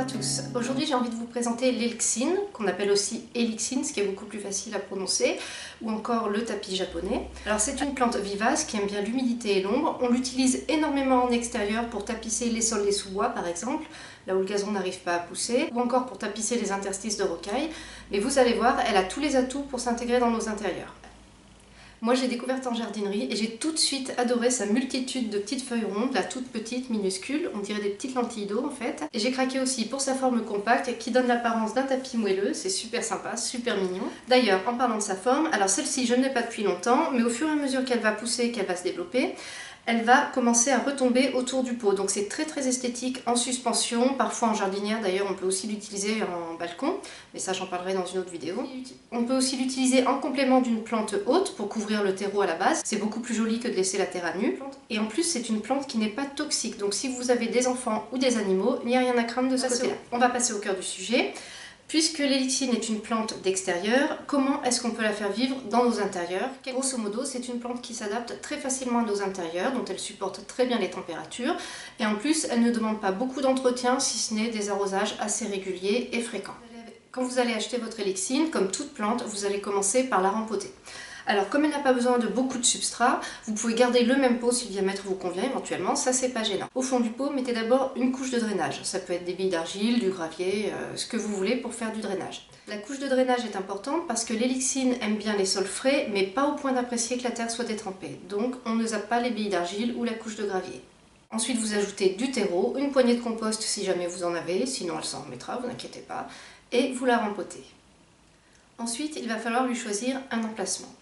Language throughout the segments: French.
tous, aujourd'hui j'ai envie de vous présenter l'Elixine, qu'on appelle aussi Elixine, ce qui est beaucoup plus facile à prononcer, ou encore le tapis japonais. Alors c'est une plante vivace qui aime bien l'humidité et l'ombre, on l'utilise énormément en extérieur pour tapisser les sols des sous-bois par exemple, là où le gazon n'arrive pas à pousser, ou encore pour tapisser les interstices de rocailles, mais vous allez voir, elle a tous les atouts pour s'intégrer dans nos intérieurs. Moi j'ai découvert en jardinerie et j'ai tout de suite adoré sa multitude de petites feuilles rondes, la toute petite, minuscule, on dirait des petites lentilles d'eau en fait. Et j'ai craqué aussi pour sa forme compacte qui donne l'apparence d'un tapis moelleux, c'est super sympa, super mignon. D'ailleurs, en parlant de sa forme, alors celle-ci je ne l'ai pas depuis longtemps, mais au fur et à mesure qu'elle va pousser, qu'elle va se développer, elle va commencer à retomber autour du pot. Donc c'est très esthétique en suspension, parfois en jardinière d'ailleurs, on peut aussi l'utiliser en balcon, mais ça j'en parlerai dans une autre vidéo. On peut aussi l'utiliser en complément d'une plante haute pour couvrir le terreau à la base, c'est beaucoup plus joli que de laisser la terre à nu. Et en plus c'est une plante qui n'est pas toxique, donc si vous avez des enfants ou des animaux, il n'y a rien à craindre de ce côté-là. On va passer au cœur du sujet. Puisque l'Elixine est une plante d'extérieur, comment est-ce qu'on peut la faire vivre dans nos intérieurs? Grosso modo, c'est une plante qui s'adapte très facilement à nos intérieurs, dont elle supporte très bien les températures, et en plus, elle ne demande pas beaucoup d'entretien, si ce n'est des arrosages assez réguliers et fréquents. Quand vous allez acheter votre Elixine, comme toute plante, vous allez commencer par la rempoter. Alors comme elle n'a pas besoin de beaucoup de substrat, vous pouvez garder le même pot si le diamètre vous convient éventuellement, ça c'est pas gênant. Au fond du pot, mettez d'abord une couche de drainage. Ça peut être des billes d'argile, du gravier, ce que vous voulez pour faire du drainage. La couche de drainage est importante parce que l'Elixine aime bien les sols frais, mais pas au point d'apprécier que la terre soit détrempée. Donc on ne zappe pas les billes d'argile ou la couche de gravier. Ensuite vous ajoutez du terreau, une poignée de compost si jamais vous en avez, sinon elle s'en remettra, vous inquiétez pas, et vous la rempotez. Ensuite il va falloir lui choisir un emplacement.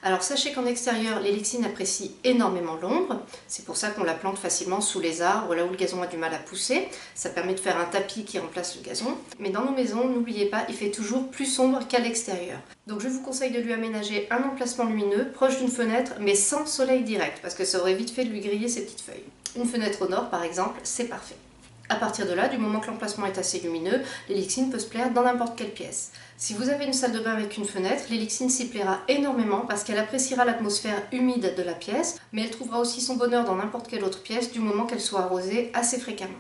Alors sachez qu'en extérieur, l'Elixine apprécie énormément l'ombre, c'est pour ça qu'on la plante facilement sous les arbres, là où le gazon a du mal à pousser, ça permet de faire un tapis qui remplace le gazon. Mais dans nos maisons, n'oubliez pas, il fait toujours plus sombre qu'à l'extérieur. Donc je vous conseille de lui aménager un emplacement lumineux, proche d'une fenêtre, mais sans soleil direct, parce que ça aurait vite fait de lui griller ses petites feuilles. Une fenêtre au nord par exemple, c'est parfait. À partir de là, du moment que l'emplacement est assez lumineux, l'Elixine peut se plaire dans n'importe quelle pièce. Si vous avez une salle de bain avec une fenêtre, l'Elixine s'y plaira énormément parce qu'elle appréciera l'atmosphère humide de la pièce, mais elle trouvera aussi son bonheur dans n'importe quelle autre pièce du moment qu'elle soit arrosée assez fréquemment.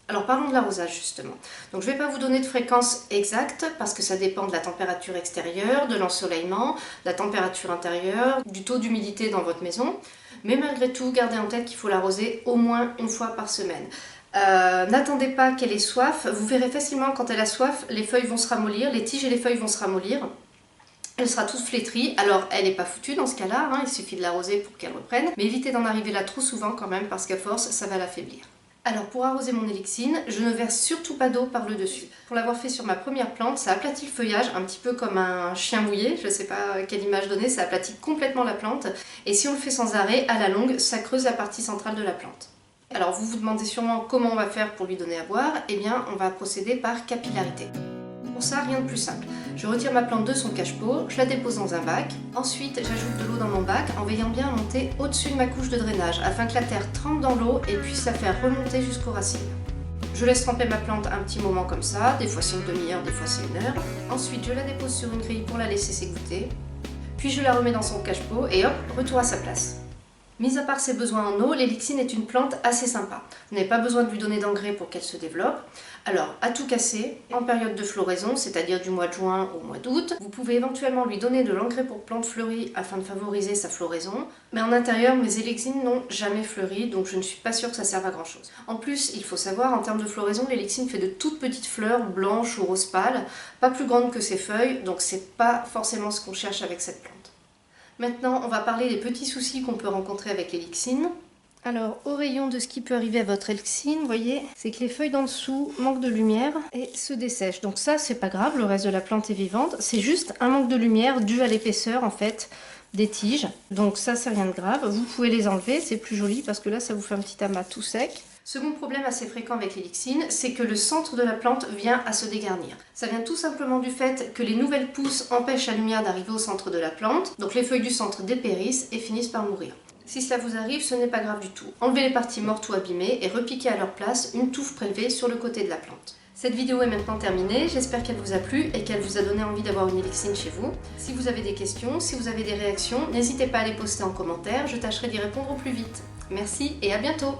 Alors parlons de l'arrosage justement. Donc je ne vais pas vous donner de fréquence exacte parce que ça dépend de la température extérieure, de l'ensoleillement, de la température intérieure, du taux d'humidité dans votre maison, mais malgré tout, gardez en tête qu'il faut l'arroser au moins une fois par semaine. N'attendez pas qu'elle ait soif, vous verrez facilement quand elle a soif, les feuilles vont se ramollir, les tiges et les feuilles vont se ramollir. Elle sera toute flétrie, alors elle n'est pas foutue dans ce cas-là, hein, il suffit de l'arroser pour qu'elle reprenne, mais évitez d'en arriver là trop souvent quand même parce qu'à force ça va l'affaiblir. Alors pour arroser mon Elixine, je ne verse surtout pas d'eau par le dessus. Pour l'avoir fait sur ma première plante, ça aplatit le feuillage un petit peu comme un chien mouillé, je ne sais pas quelle image donner, ça aplatit complètement la plante, et si on le fait sans arrêt, à la longue, ça creuse la partie centrale de la plante. Alors vous vous demandez sûrement comment on va faire pour lui donner à boire, eh bien on va procéder par capillarité. Pour ça, rien de plus simple. Je retire ma plante de son cache-pot, je la dépose dans un bac, ensuite j'ajoute de l'eau dans mon bac en veillant bien à monter au-dessus de ma couche de drainage afin que la terre trempe dans l'eau et puisse la faire remonter jusqu'aux racines. Je laisse tremper ma plante un petit moment comme ça, des fois c'est une demi-heure, des fois c'est une heure. Ensuite je la dépose sur une grille pour la laisser s'égoutter, puis je la remets dans son cache-pot et hop, retour à sa place. Mis à part ses besoins en eau, l'Elixine est une plante assez sympa. Vous n'avez pas besoin de lui donner d'engrais pour qu'elle se développe. Alors, à tout casser, en période de floraison, c'est-à-dire du mois de juin au mois d'août, vous pouvez éventuellement lui donner de l'engrais pour plantes fleuries afin de favoriser sa floraison. Mais en intérieur, mes Elixines n'ont jamais fleuri, donc je ne suis pas sûre que ça serve à grand chose. En plus, il faut savoir, en termes de floraison, l'Elixine fait de toutes petites fleurs blanches ou rose pâle, pas plus grandes que ses feuilles, donc c'est pas forcément ce qu'on cherche avec cette plante. Maintenant, on va parler des petits soucis qu'on peut rencontrer avec l'Elixine. Alors, au rayon de ce qui peut arriver à votre Elixine, vous voyez, c'est que les feuilles d'en dessous manquent de lumière et se dessèchent. Donc ça, c'est pas grave, le reste de la plante est vivante. C'est juste un manque de lumière dû à l'épaisseur, en fait, des tiges. Donc ça, c'est rien de grave. Vous pouvez les enlever, c'est plus joli parce que là, ça vous fait un petit amas tout sec. Second problème assez fréquent avec l'Elixine, c'est que le centre de la plante vient à se dégarnir. Ça vient tout simplement du fait que les nouvelles pousses empêchent la lumière d'arriver au centre de la plante, donc les feuilles du centre dépérissent et finissent par mourir. Si cela vous arrive, ce n'est pas grave du tout. Enlevez les parties mortes ou abîmées et repiquez à leur place une touffe prélevée sur le côté de la plante. Cette vidéo est maintenant terminée, j'espère qu'elle vous a plu et qu'elle vous a donné envie d'avoir une Elixine chez vous. Si vous avez des questions, si vous avez des réactions, n'hésitez pas à les poster en commentaire, je tâcherai d'y répondre au plus vite. Merci et à bientôt!